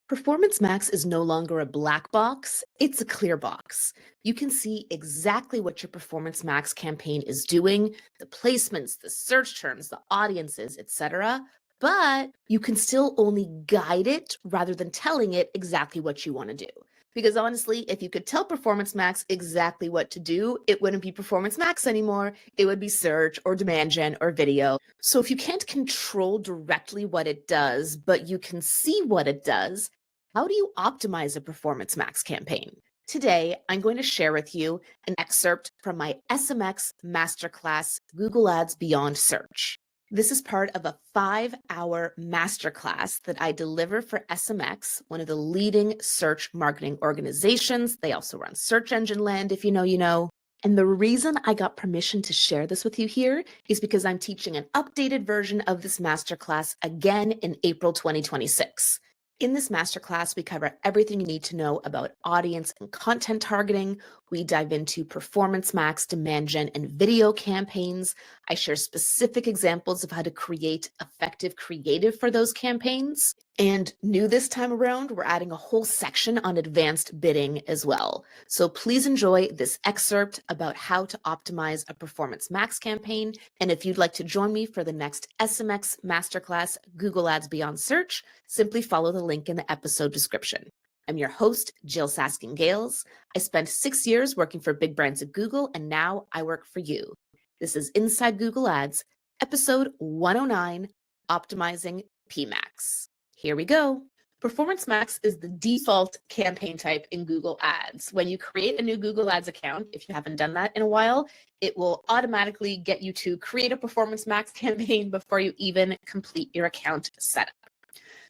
Performance Max is no longer a black box, it's a clear box. You can see exactly what your Performance Max campaign is doing, the placements, the search terms, the audiences, etc. But you can still only guide it rather than telling it exactly what you want to do. Because honestly, if you could tell Performance Max exactly what to do, it wouldn't be Performance Max anymore. It would be search or demand gen or video. So if you can't control directly what it does, but you can see what it does, how do you optimize a Performance Max campaign? Today, I'm going to share with you an excerpt from my SMX Master Class Google Ads Beyond Search. This is part of a 5-hour masterclass that I deliver for SMX, one of the leading search marketing organizations. They also run Search Engine Land, if you know, you know. And the reason I got permission to share this with you here is because I'm teaching an updated version of this masterclass again in April 2026. In this masterclass, we cover everything you need to know about audience and content targeting. We dive into Performance Max, demand gen, and video campaigns. I share specific examples of how to create effective creative for those campaigns. And new this time around, we're adding a whole section on advanced bidding as well. So please enjoy this excerpt about how to optimize a Performance Max campaign. And if you'd like to join me for the next SMX Masterclass Google Ads Beyond Search, simply follow the link in the episode description. I'm your host, Jyll Saskin Gales. I spent 6 years working for big brands at Google, and now I work for you. This is Inside Google Ads, episode 109, Optimizing PMax. Here we go. Performance Max is the default campaign type in Google Ads. When you create a new Google Ads account, if you haven't done that in a while, it will automatically get you to create a Performance Max campaign before you even complete your account setup.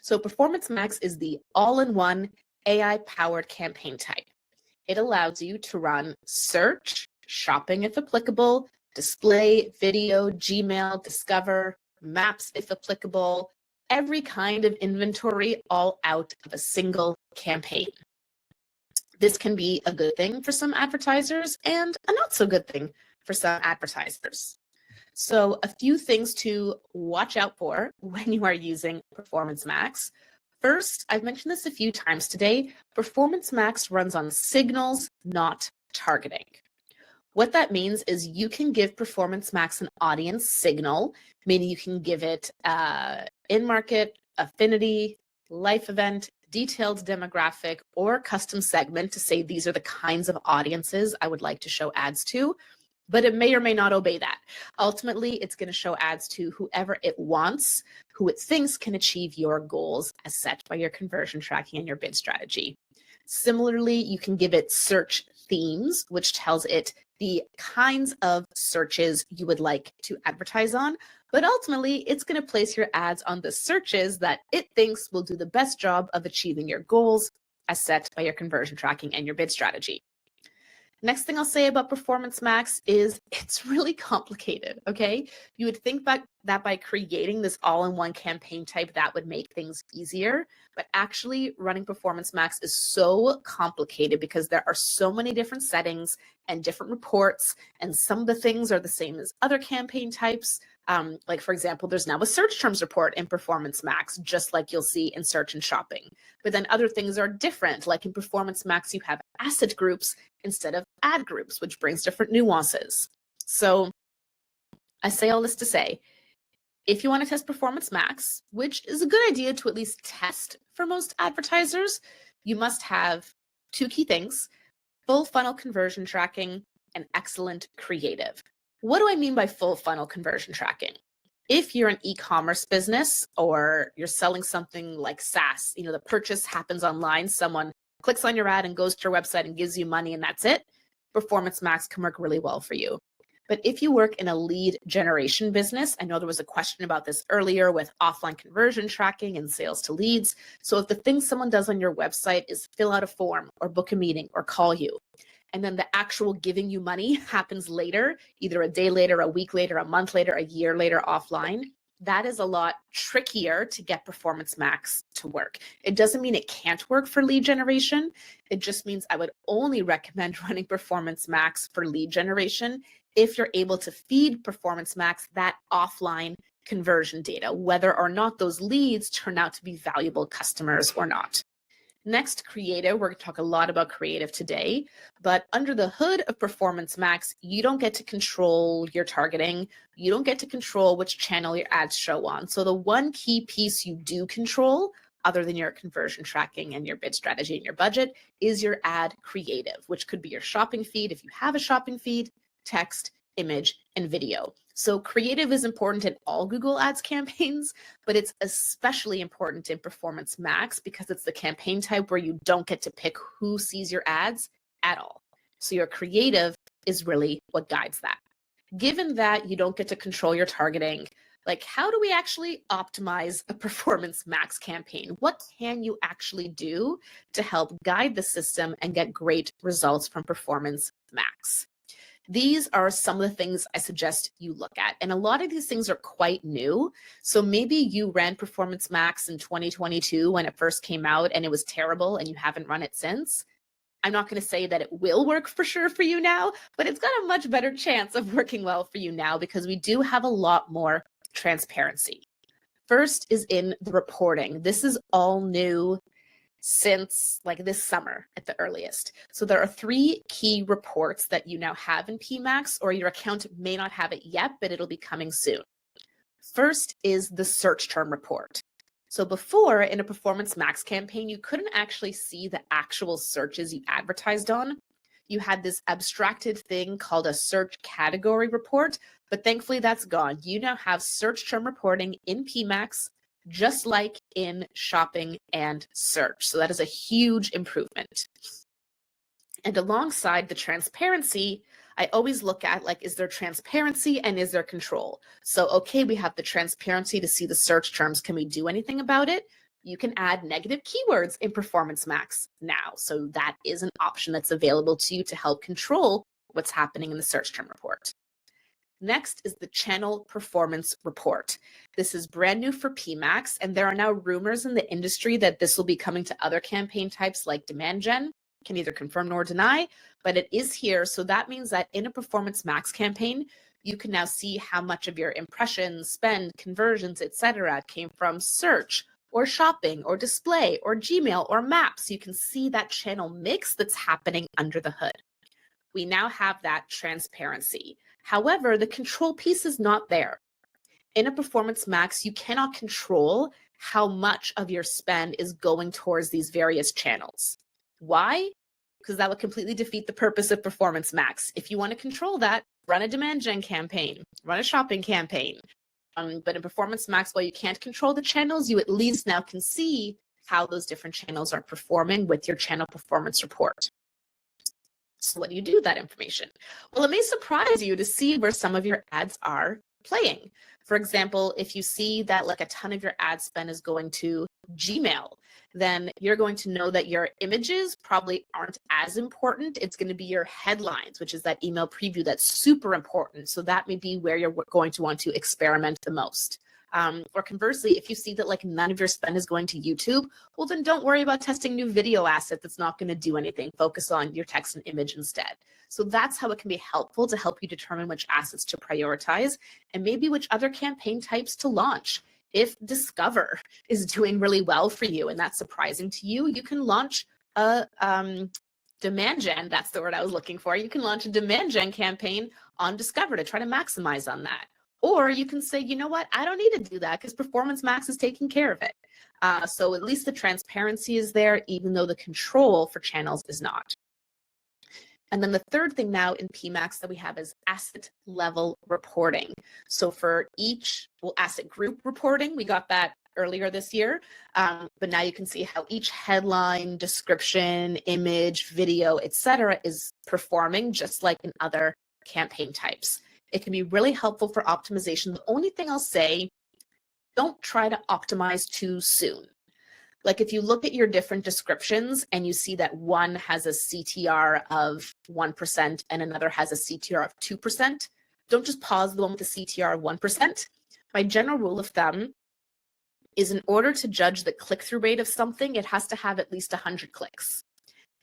So Performance Max is the all-in-one AI-powered campaign type. It allows you to run search, shopping if applicable, display, video, Gmail, Discover, maps if applicable, every kind of inventory all out of a single campaign. This can be a good thing for some advertisers and a not so good thing for some advertisers. So a few things to watch out for when you are using Performance Max. First, I've mentioned this a few times today, Performance Max runs on signals, not targeting. What that means is you can give Performance Max an audience signal, meaning you can give it in-market, affinity, life event, detailed demographic, or custom segment to say these are the kinds of audiences I would like to show ads to, but it may or may not obey that. Ultimately, it's going to show ads to whoever it wants, who it thinks can achieve your goals as set by your conversion tracking and your bid strategy. Similarly, you can give it search themes, which tells it the kinds of searches you would like to advertise on, but ultimately it's going to place your ads on the searches that it thinks will do the best job of achieving your goals as set by your conversion tracking and your bid strategy. Next thing I'll say about Performance Max is it's really complicated, okay? You would think that by creating this all-in-one campaign type, that would make things easier, but actually running Performance Max is so complicated because there are so many different settings and different reports, and some of the things are the same as other campaign types. Like for example, there's now a search terms report in Performance Max, just like you'll see in search and shopping. But then other things are different, like in Performance Max, you have asset groups instead of ad groups, which brings different nuances. So I say all this to say, if you want to test Performance Max, which is a good idea to at least test for most advertisers, you must have two key things: full funnel conversion tracking and excellent creative. What do I mean by full funnel conversion tracking? If you're an e-commerce business or you're selling something like SaaS, the purchase happens online, someone clicks on your ad and goes to your website and gives you money and that's it, Performance Max can work really well for you. But if you work in a lead generation business, I know there was a question about this earlier with offline conversion tracking and sales to leads. So if the thing someone does on your website is fill out a form or book a meeting or call you, and then the actual giving you money happens later, either a day later, a week later, a month later, a year later offline, that is a lot trickier to get Performance Max to work. It doesn't mean it can't work for lead generation. It just means I would only recommend running Performance Max for lead generation if you're able to feed Performance Max that offline conversion data, whether or not those leads turn out to be valuable customers or not. Next, creative. We're going to talk a lot about creative today, but under the hood of Performance Max, you don't get to control your targeting. You don't get to control which channel your ads show on. So the one key piece you do control, other than your conversion tracking and your bid strategy and your budget, is your ad creative, which could be your shopping feed if you have a shopping feed, text, image, and video. So creative is important in all Google Ads campaigns, but it's especially important in Performance Max because it's the campaign type where you don't get to pick who sees your ads at all. So your creative is really what guides that. Given that you don't get to control your targeting, like how do we actually optimize a Performance Max campaign? What can you actually do to help guide the system and get great results from Performance Max? These are some of the things I suggest you look at. And a lot of these things are quite new. So maybe you ran Performance Max in 2022 when it first came out and it was terrible and you haven't run it since. I'm not going to say that it will work for sure for you now, but it's got a much better chance of working well for you now because we do have a lot more transparency. First is in the reporting. This is all new since like this summer at the earliest. So there are 3 key reports that you now have in PMax, or your account may not have it yet, but it'll be coming soon. First is the search term report. So before, in a Performance Max campaign, you couldn't actually see the actual searches you advertised on. You had this abstracted thing called a search category report, but thankfully that's gone. You now have search term reporting in PMax, just like in shopping and search. So that is a huge improvement. And alongside the transparency, I always look at like, is there transparency and is there control? So, okay, we have the transparency to see the search terms. Can we do anything about it? You can add negative keywords in Performance Max now. So that is an option that's available to you to help control what's happening in the search term report. Next is the channel performance report. This is brand new for PMax, and there are now rumors in the industry that this will be coming to other campaign types like demand gen. Can neither confirm nor deny, but it is here. So that means that in a Performance Max campaign, you can now see how much of your impressions, spend, conversions, etc. came from search or shopping or display or Gmail or maps. You can see that channel mix that's happening under the hood. We now have that transparency. However, the control piece is not there. In a Performance Max, you cannot control how much of your spend is going towards these various channels. Why? Because that would completely defeat the purpose of Performance Max. If you want to control that, run a demand gen campaign, run a shopping campaign. But in Performance Max, while you can't control the channels, you at least now can see how those different channels are performing with your channel performance report. So what do you do with that information? Well, it may surprise you to see where some of your ads are playing. For example, if you see that like a ton of your ad spend is going to Gmail, then you're going to know that your images probably aren't as important. It's going to be your headlines, which is that email preview that's super important. So that may be where you're going to want to experiment the most. Or conversely, if you see that like none of your spend is going to YouTube, well, then don't worry about testing new video asset that's not going to do anything. Focus on your text and image instead. So that's how it can be helpful to help you determine which assets to prioritize and maybe which other campaign types to launch. If Discover is doing really well for you and that's surprising to you, you can launch a demand gen. That's the word I was looking for. You can launch a demand gen campaign on Discover to try to maximize on that. Or you can say, you know what, I don't need to do that because Performance Max is taking care of it. So at least the transparency is there, even though the control for channels is not. And then the third thing now in PMax that we have is asset level reporting. So for each asset group reporting, we got that earlier this year, but now you can see how each headline, description, image, video, etc. is performing just like in other campaign types. It can be really helpful for optimization. The only thing I'll say, don't try to optimize too soon. Like if you look at your different descriptions and you see that one has a CTR of 1% and another has a CTR of 2%, don't just pause the one with the CTR of 1%. My general rule of thumb is in order to judge the click-through rate of something, it has to have at least 100 clicks.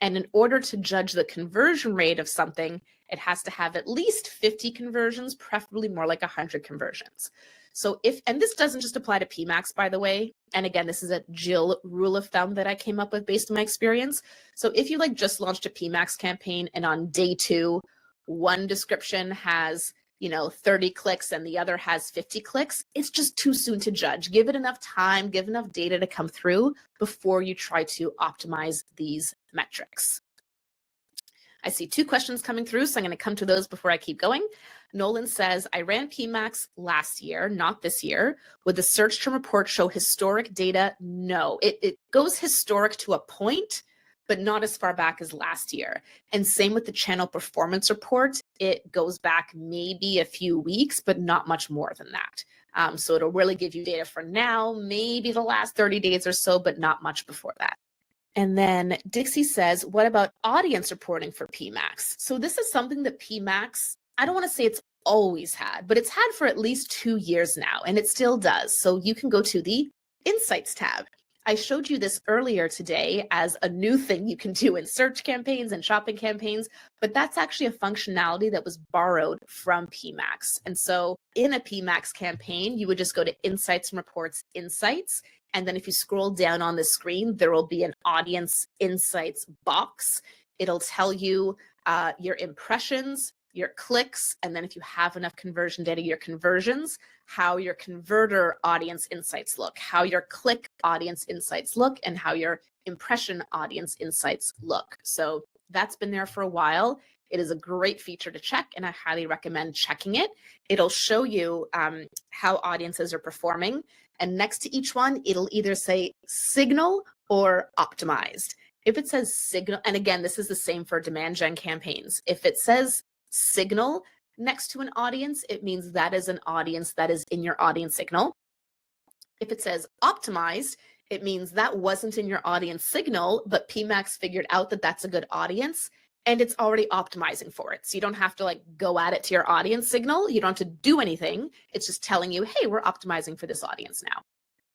And in order to judge the conversion rate of something, It has to have at least 50 conversions, preferably more like 100 conversions. So and this doesn't just apply to PMax, by the way. And again, this is a Jyll rule of thumb that I came up with based on my experience. So if you like just launched a PMax campaign and on day 2, one description has 30 clicks and the other has 50 clicks, it's just too soon to judge. Give it enough time, give enough data to come through before you try to optimize these metrics. I see 2 questions coming through, so I'm going to come to those before I keep going. Nolan says, I ran PMax last year, not this year. Would the search term report show historic data? No, it goes historic to a point, but not as far back as last year. And same with the channel performance report. It goes back maybe a few weeks, but not much more than that. So it'll really give you data for now, maybe the last 30 days or so, but not much before that. And then Dixie says, what about audience reporting for PMax? So this is something that PMax, I don't want to say it's always had, but it's had for at least 2 years now, and it still does. So you can go to the Insights tab. I showed you this earlier today as a new thing you can do in search campaigns and shopping campaigns, but that's actually a functionality that was borrowed from PMax. And so in a PMax campaign, you would just go to Insights and Reports, Insights. And then if you scroll down on the screen, there will be an audience insights box. It'll tell you your impressions, your clicks, and then if you have enough conversion data, your conversions, how your converter audience insights look, how your click audience insights look, and how your impression audience insights look. So that's been there for a while. It is a great feature to check, and I highly recommend checking it. It'll show you how audiences are performing. And next to each one, it'll either say signal or optimized. If it says signal, and again, this is the same for demand gen campaigns. If it says signal next to an audience, it means that is an audience that is in your audience signal. If it says optimized, it means that wasn't in your audience signal, but PMax figured out that that's a good audience and it's already optimizing for it. So you don't have to go at it to your audience signal. You don't have to do anything. It's just telling you, hey, we're optimizing for this audience now.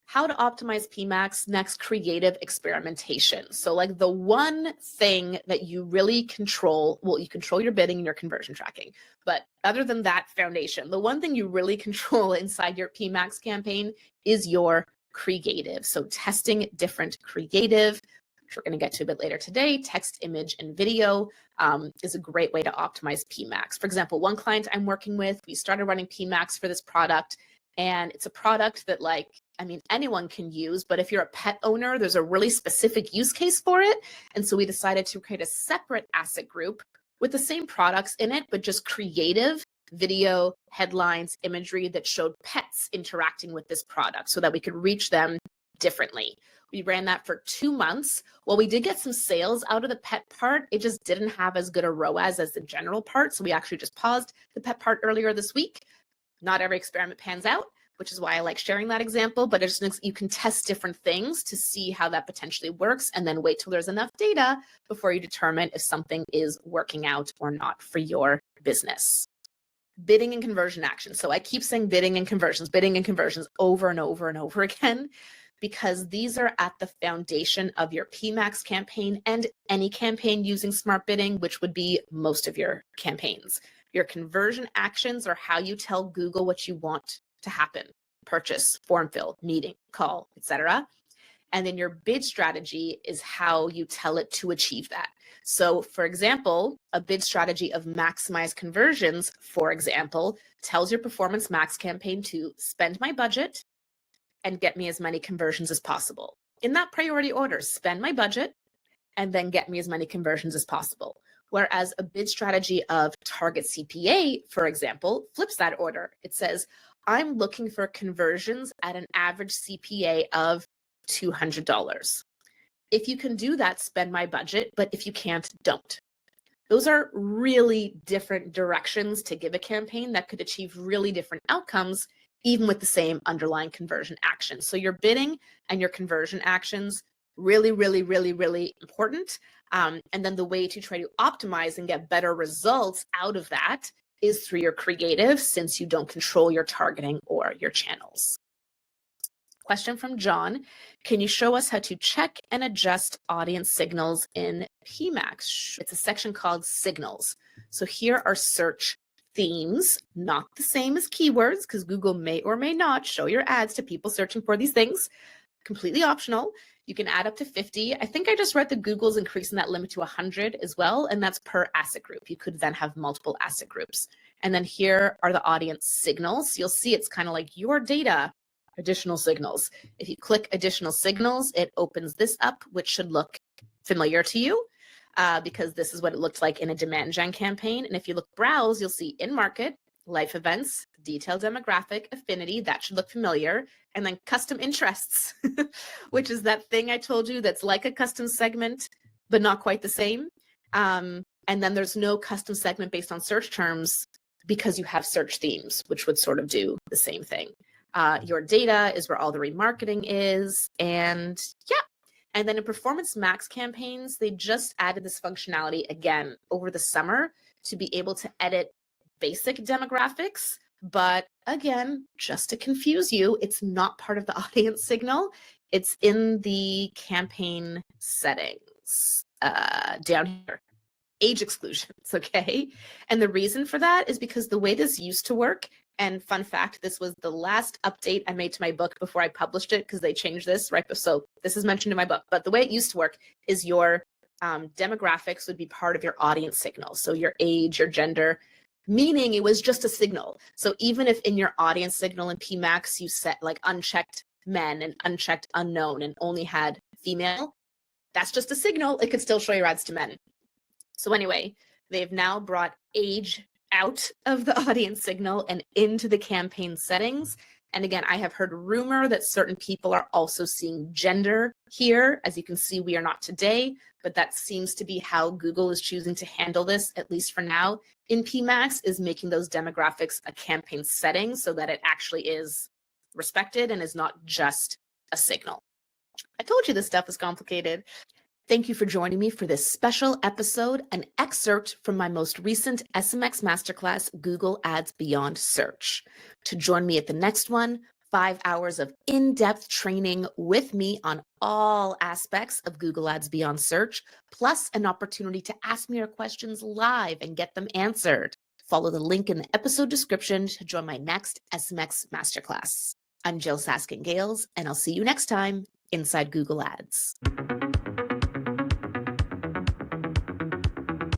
How to optimize PMax? Next, creative experimentation. So the one thing that you really control, well, you control your bidding and your conversion tracking. But other than that foundation, the one thing you really control inside your PMax campaign is your creative. So testing different creative, which we're going to get to a bit later today, text, image, and video is a great way to optimize PMax. For example, one client I'm working with, we started running PMax for this product, and it's a product that anyone can use, but if you're a pet owner, there's a really specific use case for it. And so we decided to create a separate asset group with the same products in it, but just creative video, headlines, imagery that showed pets interacting with this product so that we could reach them differently. We ran that for 2 months. While we did get some sales out of the pet part, it just didn't have as good a ROAS as the general part. So we actually just paused the pet part earlier this week. Not every experiment pans out, which is why I like sharing that example, but you can test different things to see how that potentially works and then wait till there's enough data before you determine if something is working out or not for your business. Bidding and conversion actions. So I keep saying bidding and conversions over and over and over again, because these are at the foundation of your PMax campaign and any campaign using smart bidding, which would be most of your campaigns. Your conversion actions are how you tell Google what you want to happen: purchase, form fill, meeting, call, etc. And then your bid strategy is how you tell it to achieve that. So for example, a bid strategy of maximize conversions, for example, tells your Performance Max campaign to spend my budget and get me as many conversions as possible. In that priority order, spend my budget and then get me as many conversions as possible. Whereas a bid strategy of target CPA, for example, flips that order. It says, I'm looking for conversions at an average CPA of $200. If you can do that, spend my budget, but if you can't, don't. Those are really different directions to give a campaign that could achieve really different outcomes, even with the same underlying conversion action. So your bidding and your conversion actions, really, really, really, really important. And then the way to try to optimize and get better results out of that is through your creative, since you don't control your targeting or your channels. Question from John. Can you show us how to check and adjust audience signals in PMax? It's a section called Signals. So here are search themes, not the same as keywords, because Google may or may not show your ads to people searching for these things. Completely optional. You can add up to 50. I think I just read that Google's increasing that limit to 100 as well, and that's per asset group. You could then have multiple asset groups. And then here are the audience signals. You'll see it's kind of like your data, additional signals. If you click additional signals, it opens this up, which should look familiar to you because this is what it looked like in a demand gen campaign. And if you look browse, you'll see in market, life events, detailed demographic, affinity, that should look familiar, and then custom interests, which is that thing I told you that's like a custom segment, but not quite the same. And then there's no custom segment based on search terms because you have search themes, which would sort of do the same thing. Your data is where all the remarketing is, and yeah. And then in Performance Max campaigns, they just added this functionality again over the summer to be able to edit basic demographics, but again, just to confuse you, it's not part of the audience signal. It's in the campaign settings down here. Age exclusions, okay? And the reason for that is because the way this used to work, and fun fact, this was the last update I made to my book before I published it because they changed this, right? So this is mentioned in my book, but the way it used to work is your demographics would be part of your audience signal. So your age, your gender, meaning it was just a signal. So even if in your audience signal in PMax, you set like unchecked men and unchecked unknown and only had female, that's just a signal. It could still show your ads to men. So anyway, they've now brought age out of the audience signal and into the campaign settings. And again, I have heard rumor that certain people are also seeing gender here. As you can see, we are not today, but that seems to be how Google is choosing to handle this, at least for now, in PMax, is making those demographics a campaign setting so that it actually is respected and is not just a signal. I told you this stuff is complicated. Thank you for joining me for this special episode, an excerpt from my most recent SMX Master Class, Google Ads Beyond Search. To join me at the next one, 5 hours of in-depth training with me on all aspects of Google Ads Beyond Search, plus an opportunity to ask me your questions live and get them answered. Follow the link in the episode description to join my next SMX Master Class. I'm Jyll Saskin Gales, and I'll see you next time inside Google Ads.